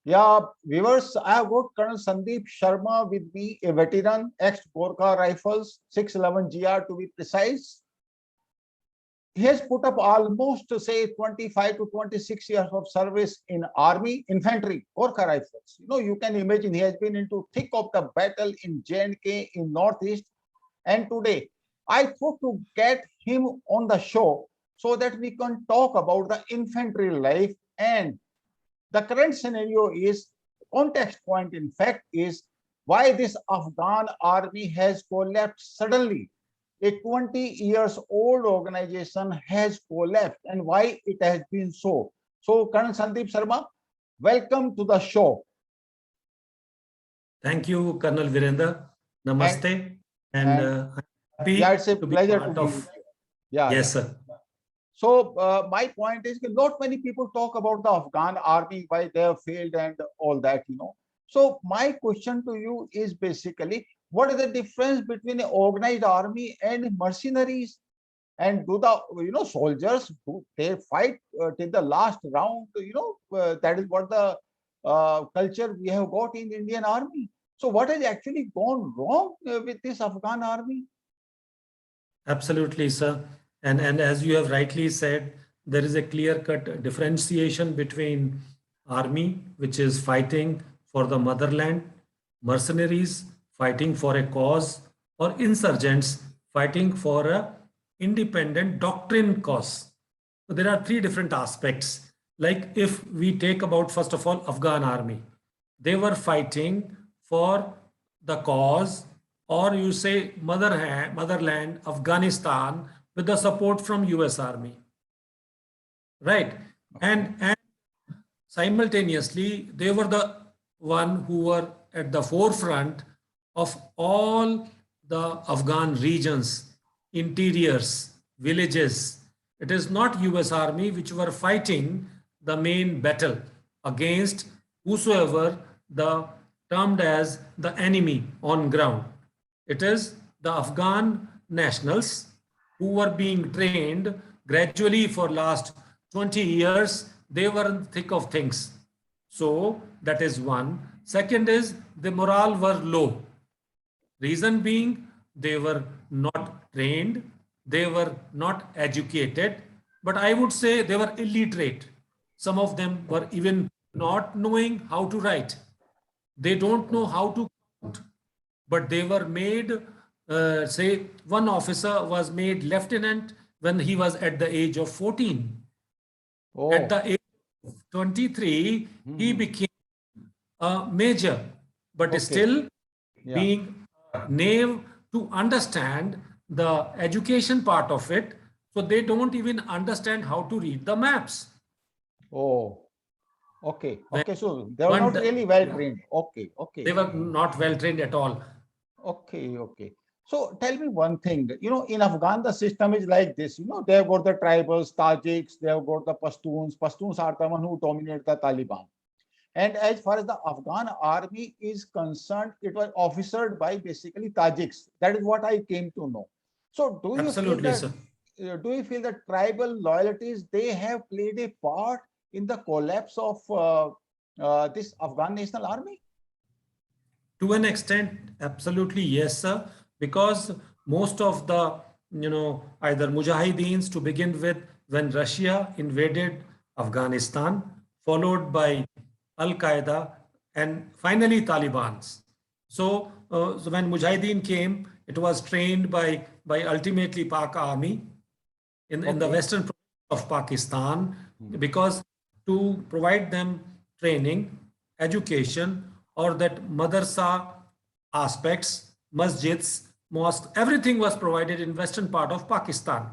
Yeah, viewers, I have got Colonel Sandeep Sharma with me, a veteran, ex-Gorkha Rifles, 611 GR to be precise. He has put up almost, say, 25 to 26 years of service in Army, Infantry, Gorkha Rifles. You can imagine he has been into thick of the battle in J&K in Northeast. And today, I thought to get him on the show so that we can talk about the infantry life, and the current scenario is context point, in fact, is why this Afghan army has collapsed suddenly. A 20 years old organization has collapsed, and why it has been so. So, Colonel Sandeep Sharma, welcome to the show. Thank you, Colonel Virender. Namaste. And I'm yeah, happy it's a to be pleasure part to be of. with you. Yeah, Yes, yeah. sir. So my point is, not many people talk about the Afghan army, why they have failed and all that. So my question to you is basically, what is the difference between an organized army and mercenaries? And do the soldiers, do they fight till the last round? That is what the culture we have got in Indian army. So what has actually gone wrong with this Afghan army? Absolutely, sir. And as you have rightly said, there is a clear-cut differentiation between army, which is fighting for the motherland, mercenaries fighting for a cause, or insurgents fighting for a independent doctrine cause. So there are three different aspects. Like if we take about, first of all, Afghan army, they were fighting for the cause, or you say motherland, Afghanistan, with the support from US Army, right? And simultaneously, they were the one who were at the forefront of all the Afghan regions, interiors, villages. It is not US Army which were fighting the main battle against whosoever the termed as the enemy on ground. It is the Afghan nationals who were being trained gradually for last 20 years. They were in the thick of things. So that is one. Second is the morale were low. Reason being, they were not trained, they were not educated, but I would say they were illiterate. Some of them were even not knowing how to write. They don't know how to count, but they were made, say, one officer was made lieutenant when he was at the age of 14. At the age of 23, he became a major, but still being naive to understand the education part of it. So they don't even understand how to read the maps. Oh, okay. Okay. So they were not really well trained. Okay. Okay. They were not well trained at all. Okay. Okay. So tell me one thing, in Afghan, the system is like this, they have got the tribals, Tajiks, they have got the Pashtuns. Pashtuns are the one who dominate the Taliban. And as far as the Afghan army is concerned, it was officered by basically Tajiks. That is what I came to know. So do you feel Absolutely, that, sir. do you feel that tribal loyalties, they have played a part in the collapse of this Afghan National Army? To an extent, absolutely yes, sir. Because most of the, either Mujahideens to begin with, when Russia invaded Afghanistan, followed by Al Qaeda, and finally Taliban's. So when Mujahideen came, it was trained by ultimately Pak Army in the western province of Pakistan, because to provide them training, education, or that madrasa aspects, masjids, mosque, everything was provided in western part of Pakistan.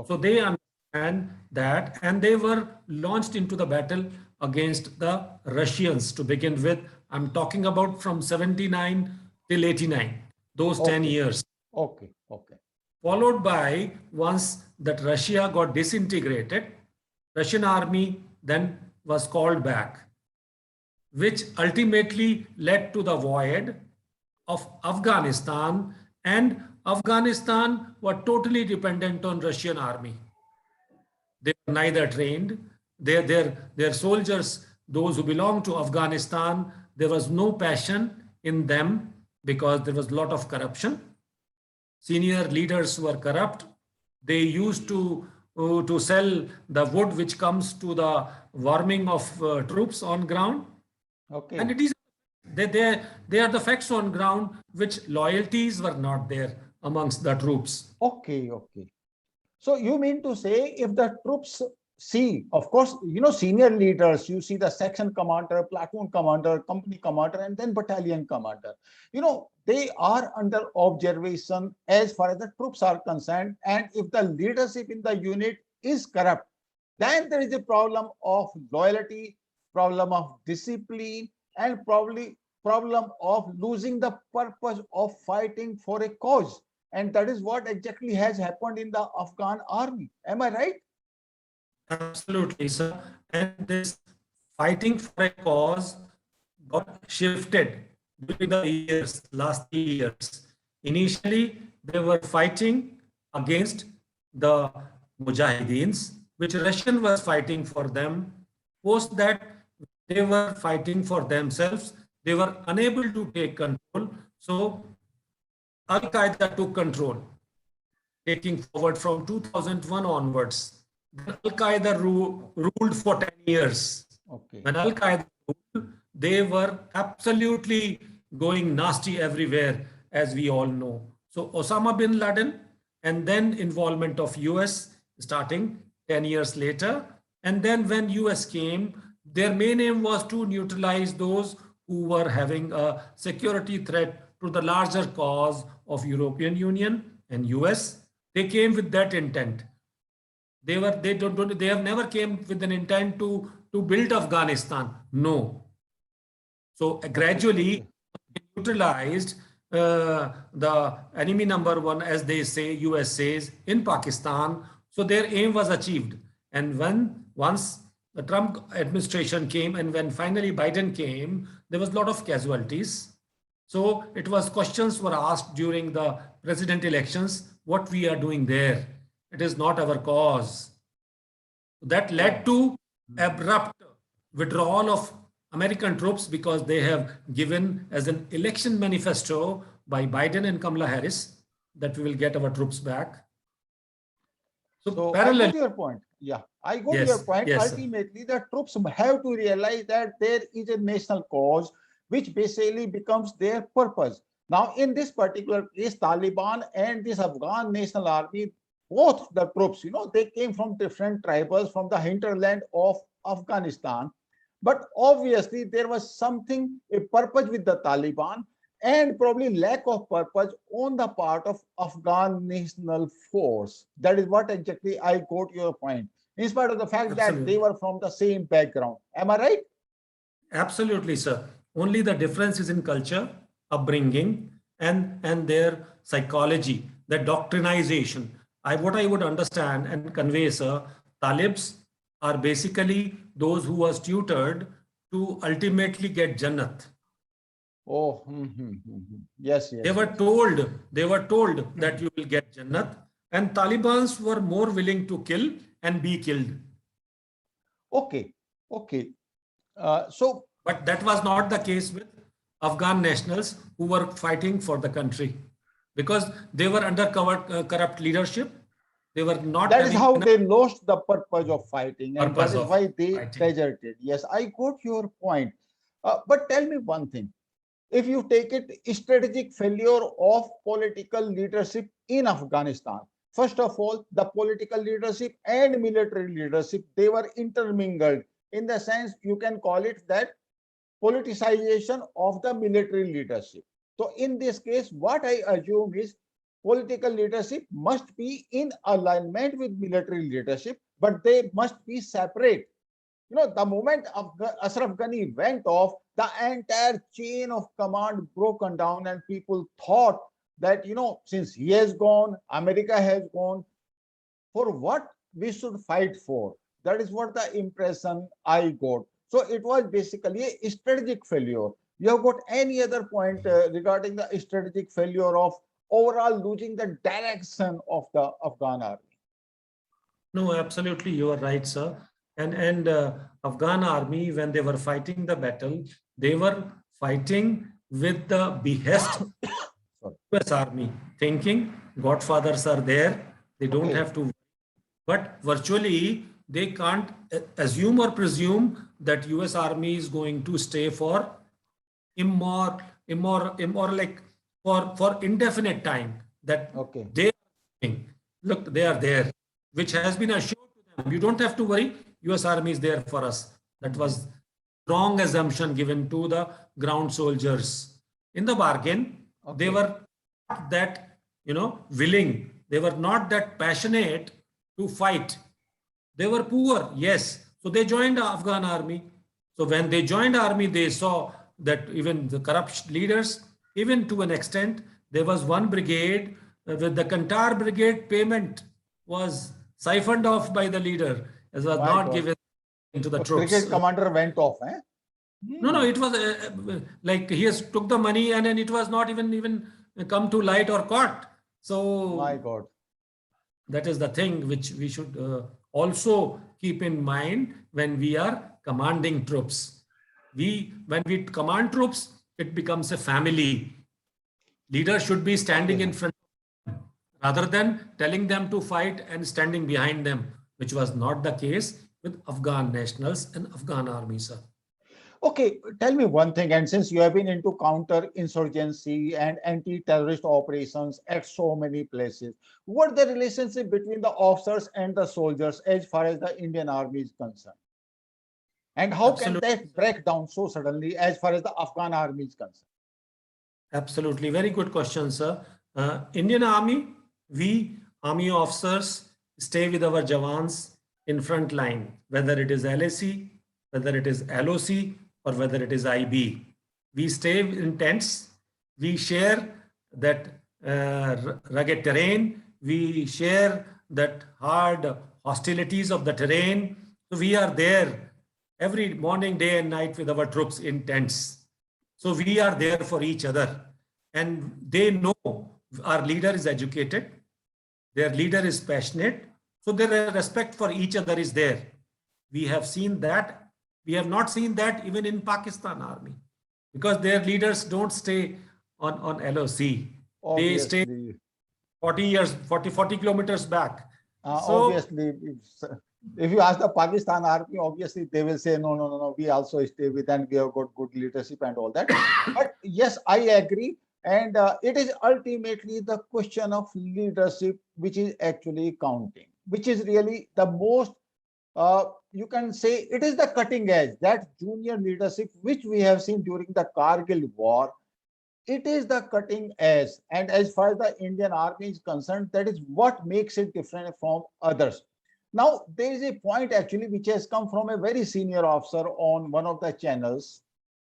So they understand that, and they were launched into the battle against the Russians to begin with. I'm talking about from 79 till 89, those 10 years. Okay. Followed by, once that Russia got disintegrated, Russian army then was called back, which ultimately led to the void of Afghanistan, and Afghanistan were totally dependent on Russian army. They were neither trained, their soldiers those who belong to Afghanistan, there was no passion in them because there was a lot of corruption. Senior leaders were corrupt. They used to sell the wood which comes to the warming of troops on ground. Okay. And it is they are the facts on ground, which loyalties were not there amongst the troops. Okay, okay. So you mean to say if the troops see, of course, senior leaders, you see the section commander, platoon commander, company commander, and then battalion commander, they are under observation as far as the troops are concerned. And if the leadership in the unit is corrupt, then there is a problem of loyalty, problem of discipline, and probably problem of losing the purpose of fighting for a cause. And that is what exactly has happened in the Afghan army. Am I right? Absolutely, sir. And this fighting for a cause got shifted during the years, last 3 years. Initially, they were fighting against the Mujahideens, which Russian was fighting for them. Post that, they were fighting for themselves. They were unable to take control. So Al-Qaeda took control, taking forward from 2001 onwards. Al-Qaeda ruled for 10 years. Okay. When Al-Qaeda ruled, they were absolutely going nasty everywhere, as we all know. So Osama bin Laden, and then involvement of US starting 10 years later. And then when US came, their main aim was to neutralize those who were having a security threat to the larger cause of European Union and US. They came with that intent. They have never came with an intent to build Afghanistan. No. So gradually neutralized the enemy number one, as they say, US says, in Pakistan. So their aim was achieved. And once the Trump administration came and when finally Biden came, there was a lot of casualties. So it was questions were asked during the president elections, what we are doing there. It is not our cause. That led to abrupt withdrawal of American troops because they have given as an election manifesto by Biden and Kamala Harris that we will get our troops back. So I got your point. Yeah, I got your point. Yes, ultimately, the troops have to realize that there is a national cause which basically becomes their purpose. Now, in this particular case, Taliban and this Afghan National Army, both the troops, they came from different tribals from the hinterland of Afghanistan. But obviously, there was something, a purpose with the Taliban and probably lack of purpose on the part of Afghan National Force. That is what exactly I got your point, in spite of the fact that they were from the same background. Am I right? Absolutely, sir. Only the difference is in culture, upbringing, and their psychology, the doctrinization. What I would understand and convey, sir, Talibs are basically those who was tutored to ultimately get Jannat. Oh, yes. They were told that you will get Jannat, and Talibans were more willing to kill and be killed. Okay. But that was not the case with Afghan nationals who were fighting for the country because they were under corrupt leadership. They were not. That is how they lost the purpose of fighting, and that is why they deserted. Yes, I got your point. But tell me one thing. If you take it, strategic failure of political leadership in Afghanistan. First of all, the political leadership and military leadership, they were intermingled. In the sense, you can call it that politicization of the military leadership. So in this case, what I assume is political leadership must be in alignment with military leadership, but they must be separate. The moment Ashraf Ghani went off, the entire chain of command broken down, and people thought that, since he has gone, America has gone, for what we should fight for. That is what the impression I got. So it was basically a strategic failure. You have got any other point regarding the strategic failure of overall losing the direction of the Afghan army? No, absolutely. You are right, sir. And Afghan army, when they were fighting the battle, they were fighting with the behest Sorry. US army, thinking godfathers are there, they don't Okay. have to. But virtually, they can't assume or presume that US army is going to stay for like for indefinite time. That Okay. they look, they are there, which has been assured to them. You don't have to worry. US army is there for us. That was wrong assumption given to the ground soldiers. In the bargain, they Okay. were not that, willing. They were not that passionate to fight. They were poor, yes. So they joined the Afghan army. So when they joined army, they saw that even the corrupt leaders, even to an extent, there was one brigade with the Kantar brigade payment was siphoned off by the leader, as was My not God. given to the The troops. cricket commander went off, eh? No, it was like he has took the money and then it was not even come to light or caught. So My God. that is the thing which we should also keep in mind when we are commanding troops. When we command troops, it becomes a family. Leaders should be standing Okay. in front rather than telling them to fight and standing behind them, which was not the case with Afghan nationals and Afghan army, sir. Okay, tell me one thing, and since you have been into counter-insurgency and anti-terrorist operations at so many places, what the relationship between the officers and the soldiers as far as the Indian Army is concerned? And how can Absolutely. that break down so suddenly as far as the Afghan Army is concerned? Absolutely. Very good question, sir. Indian Army, we army officers stay with our Jawans in front line, whether it is LAC, whether it is LOC, or whether it is IB. We stay in tents. We share that rugged terrain. We share that hard hostilities of the terrain. So we are there every morning, day and night with our troops in tents. So we are there for each other. And they know our leader is educated, their leader is passionate. So their respect for each other is there. We have seen that. We have not seen that even in Pakistan army, because their leaders don't stay on LOC. They stay Obviously, 40 kilometers back. obviously, if you ask the Pakistan Army, obviously they will say, no, no, no, no, we also stay with and we have got good leadership and all that. But yes, I agree. And it is ultimately the question of leadership which is actually counting, which is really the most, you can say it is the cutting edge, that junior leadership which we have seen during the Kargil war. It is the cutting edge. And as far as the Indian Army is concerned, that is what makes it different from others. Now, there is a point actually which has come from a very senior officer on one of the channels.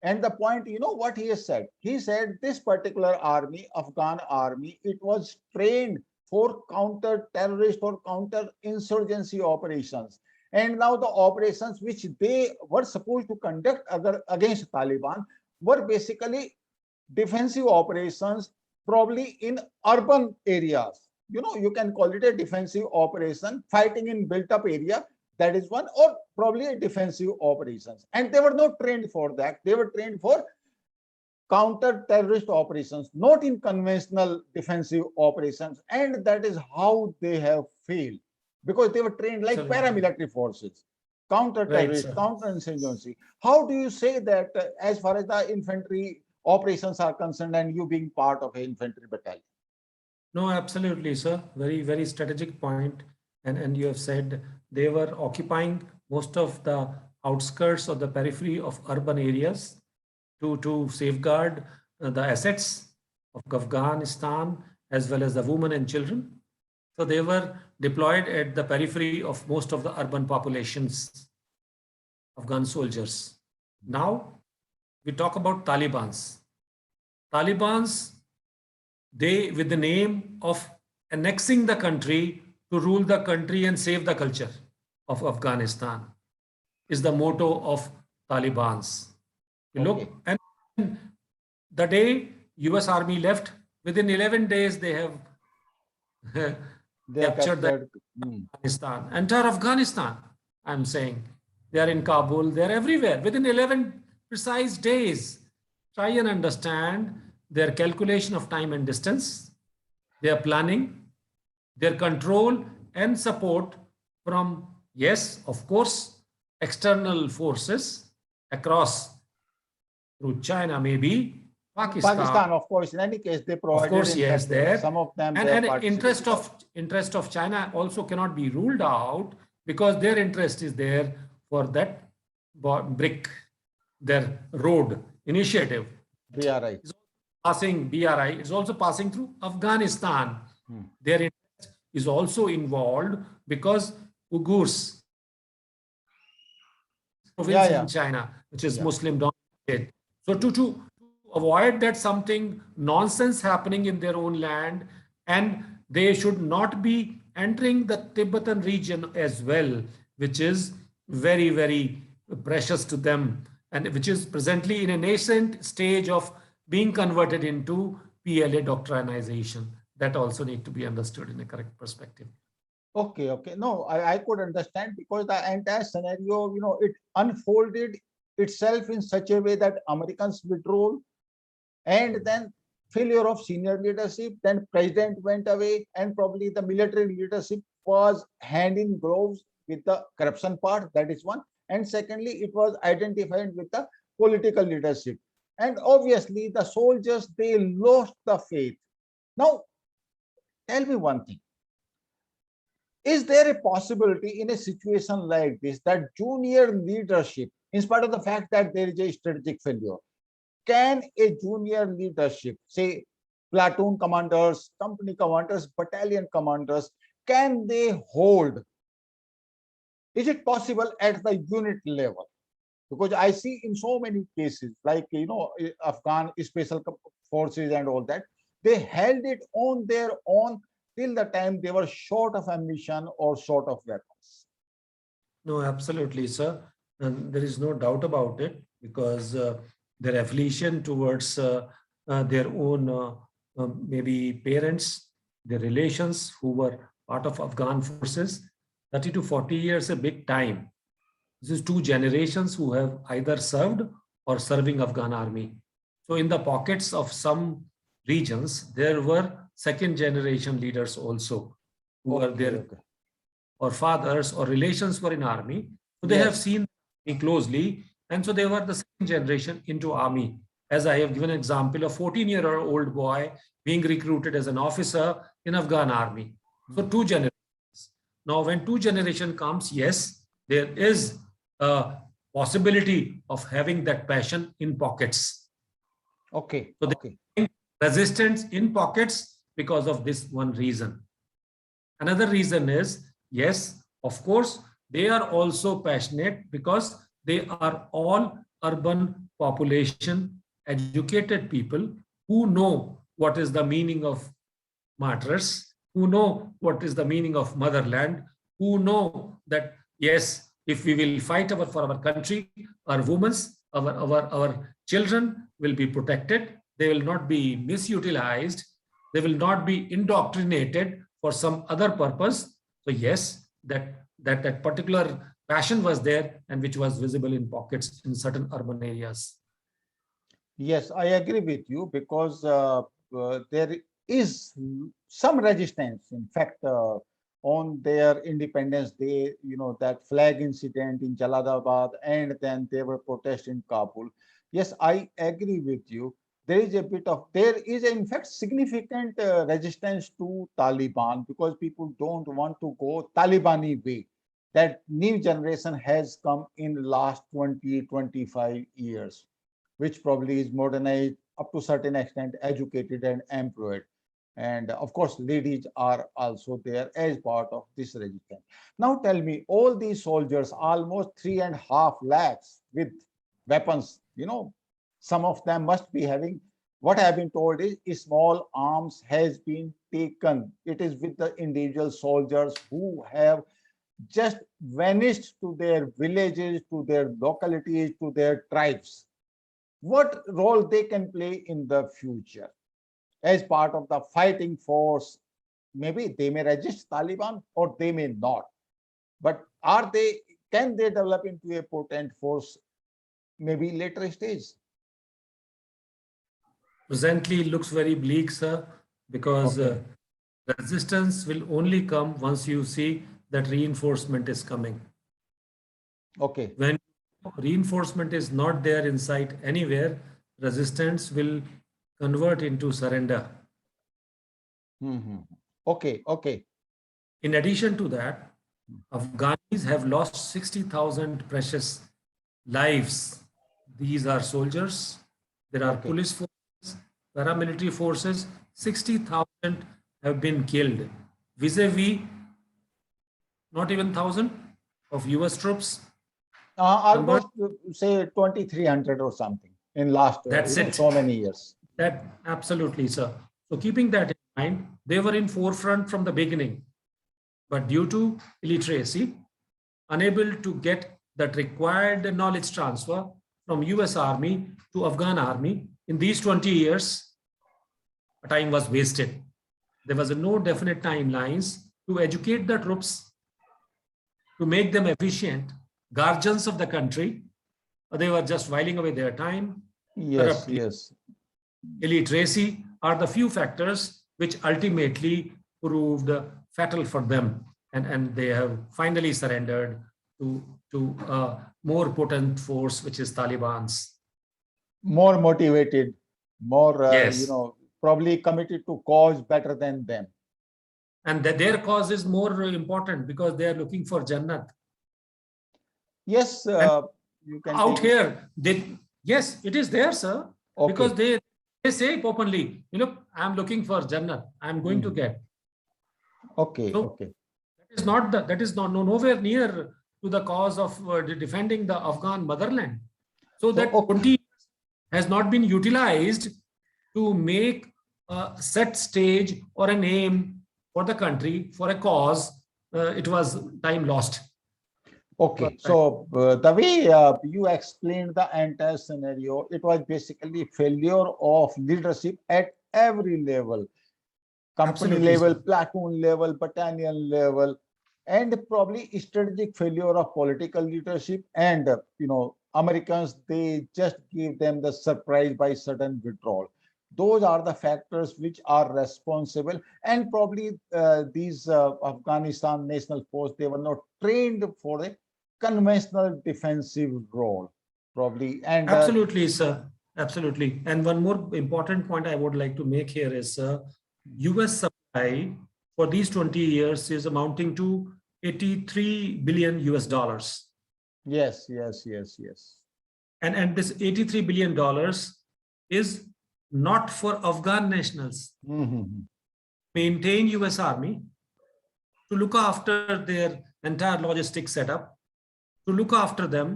And the point, you know what he has said? He said this particular army, Afghan army, it was trained for counter-terrorist or counter-insurgency operations. And now the operations which they were supposed to conduct against Taliban were basically defensive operations, probably in urban areas. You know, you can call it a defensive operation, fighting in built-up area. That is one, or probably a defensive operations. And they were not trained for that. They were trained for counter-terrorist operations, not in conventional defensive operations. And that is how they have failed, because they were trained like paramilitary forces, counter-terrorist, Right, counter-insurgency. How do you say that as far as the infantry operations are concerned and you being part of an infantry battalion? No, absolutely, sir. Very, very strategic point. And you have said they were occupying most of the outskirts or the periphery of urban areas to safeguard the assets of Afghanistan as well as the women and children. So they were deployed at the periphery of most of the urban populations, Afghan soldiers. Now we talk about Talibans. Talibans, they, with the name of annexing the country to rule the country and save the culture of Afghanistan, is the motto of Talibans. You look, and the day US Army left, within 11 days they have captured Afghanistan, entire Afghanistan. I'm saying. They are in Kabul, they're everywhere within 11 precise days. Try and understand their calculation of time and distance, their planning, their control and support from, yes, of course, external forces across through China, maybe Pakistan. Pakistan, of course, in any case, they Of provided. course, in yes, fact, there. some of them. And, they and participated. interest of China also cannot be ruled out, because their interest is there for that brick, their road initiative. BRI. Passing BRI is also passing through Afghanistan. Their interest is also involved because Uyghurs province in China, which is Muslim dominated. So to avoid that something nonsense happening in their own land, and they should not be entering the Tibetan region as well, which is very, very precious to them, and which is presently in a nascent stage of being converted into PLA doctrinization. That also need to be understood in a correct perspective. Okay, okay. No, I could understand, because the entire scenario, it unfolded itself in such a way that Americans withdrew, and then failure of senior leadership, then president went away, and probably the military leadership was hand in gloves with the corruption part. That is one. And secondly, it was identified with the political leadership. And obviously, the soldiers, they lost the faith. Now, tell me one thing. Is there a possibility in a situation like this that junior leadership, in spite of the fact that there is a strategic failure, can a junior leadership, say platoon commanders, company commanders, battalion commanders, can they hold? Is it possible at the unit level? Because I see in so many cases, like, Afghan special forces and all that, they held it on their own till the time they were short of ammunition or short of weapons. No, absolutely, sir. And there is no doubt about it, because their affiliation towards their own maybe parents, their relations who were part of Afghan forces, 30 to 40 years, a big time. This is two generations who have either served or serving Afghan army. So in the pockets of some regions, there were second generation leaders also who were there, or fathers or relations were in army. So they have seen me closely. And so they were the second generation into army. As I have given an example of 14-year-old boy being recruited as an officer in Afghan army. So two generations. Now, when two generation comes, yes, there is a possibility of having that passion in pockets. Okay. So they resistance in pockets because of this one reason. Another reason is, yes, of course, they are also passionate because they are all urban population, educated people who know what is the meaning of martyrs, who know what is the meaning of motherland, who know that, yes, if we will fight for our country, our women, our children will be protected. They will not be misutilized. They will not be indoctrinated for some other purpose. So yes, that particular passion was there, and which was visible in pockets in certain urban areas. Yes, I agree with you, because there is some resistance. In fact, on their Independence Day, that flag incident in Jalalabad, and then they were protest in Kabul. Yes, I agree with you. There is in fact significant resistance to Taliban, because people don't want to go Talibani way. That new generation has come in the last 20-25 years, which probably is modernized, up to a certain extent, educated and employed. And of course, ladies are also there as part of this resistance. Now tell me, all these soldiers, almost 3.5 lakhs with weapons, some of them must be having, what I have been told is small arms has been taken. It is with the individual soldiers who have just vanished to their villages, to their localities, to their tribes. What role they can play in the future as part of the fighting force? Maybe they may resist Taliban or they may not. But can they develop into a potent force maybe later stage? Presently looks very bleak, sir, because Okay. resistance will only come once you see that reinforcement is coming. Okay. When reinforcement is not there in sight anywhere, resistance will convert into surrender. Mhm. Okay. Okay. In addition to that, Afghanis have lost 60,000 precious lives. These are soldiers, there are Okay. police forces, paramilitary forces, 60,000 have been killed. Vis-a-vis not even 1,000 of US troops. Convert, Almost say 2,300 or something in last that's it. so many years. That absolutely, sir. So keeping that in mind, they were in forefront from the beginning, but due to illiteracy, unable to get that required knowledge transfer from US Army to Afghan Army, in these 20 years, time was wasted. There was no definite timelines to educate the troops, to make them efficient, guardians of the country. They were just whiling away their time. Yes. Corruptly. Yes. Illiteracy are the few factors which ultimately proved fatal for them. And they have finally surrendered to a more potent force, which is Taliban's. More motivated, more Yes. probably committed to cause better than them. And that their cause is more important because they are looking for Jannat. Yes, And you can out take it. here, yes, it is there, sir. Okay. Because they say openly, I'm looking for Jannat. I'm going to get. Okay. So Okay. that is not nowhere near to the cause of defending the Afghan motherland. So that okay. 20 years has not been utilized to make a set stage or an aim for the country, for a cause. It was time lost. Okay, so the way you explained the entire scenario, it was basically failure of leadership at every level, company Absolutely, level, sir. platoon level, battalion level, and probably strategic failure of political leadership. And Americans, they just gave them the surprise by sudden withdrawal. Those are the factors which are responsible, and probably these Afghanistan National Force, they were not trained for a conventional defensive role, probably. And Absolutely, sir. Absolutely. And one more important point I would like to make here is US supply for these 20 years is amounting to 83 billion US dollars. yes, yes, yes, yes. And this 83 billion dollars is not for Afghan nationals. Maintain US Army, to look after their entire logistic setup, to look after them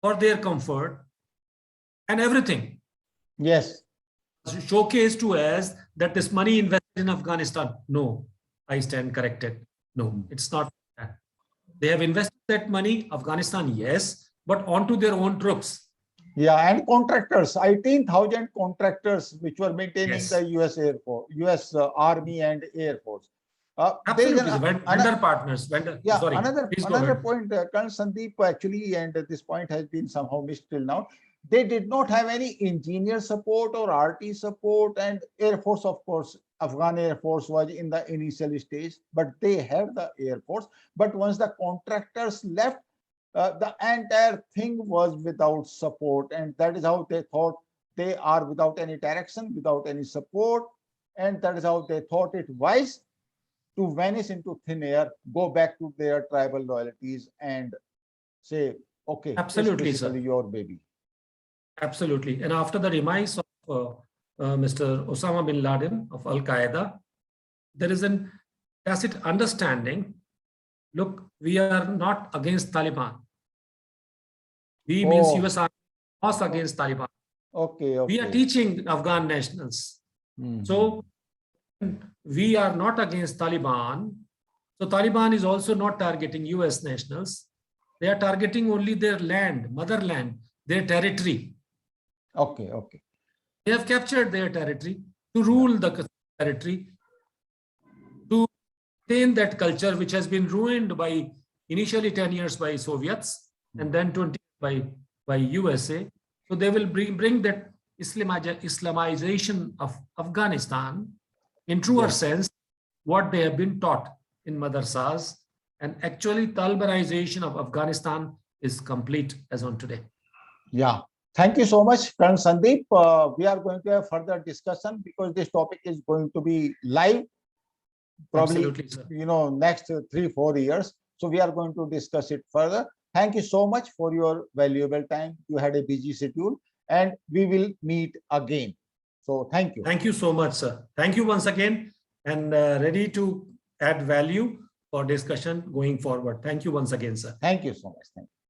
for their comfort and everything. Yes. Showcase to us that this money invested in Afghanistan. No, I stand corrected. No, it's not that. They have invested that money, Afghanistan, yes, but onto their own troops. Yeah, and contractors, 18,000 contractors which were maintaining Yes. the US Air Force, US Army and Air Force. Absolutely, vendor partners. Yeah, sorry, another point, Colonel Sandeep, actually, and this point has been somehow missed till now. They did not have any engineer support or RT support, and Air Force, of course, Afghan Air Force was in the initial stage, but they had the Air Force. But once the contractors left, the entire thing was without support, and that is how they thought they are without any direction, without any support, and that is how they thought it wise to vanish into thin air, go back to their tribal loyalties and say, okay, Absolutely, it's basically sir. your baby. Absolutely. And after the demise of Mr. Osama bin Laden of Al Qaeda, there is a tacit understanding. Look, we are not against Taliban. We means US Army was against Taliban. Okay. We are teaching Afghan nationals. So we are not against Taliban. So Taliban is also not targeting US nationals. They are targeting only their land, motherland, their territory. Okay. They have captured their territory to rule the territory, to maintain that culture which has been ruined by initially 10 years by Soviets and then 20 by USA. So they will bring that Islamization of Afghanistan in truer sense, what they have been taught in madrasas, and actually Talibanization of Afghanistan is complete as on today. Yeah. Thank you so much, Colonel Sandeep. We are going to have further discussion because this topic is going to be live probably, Absolutely, sir. next 3-4 years. So we are going to discuss it further. Thank you so much for your valuable time. You had a busy schedule and we will meet again. So thank you. Thank you so much, sir. Thank you once again, and ready to add value for discussion going forward. Thank you once again, sir. Thank you so much. Thank you.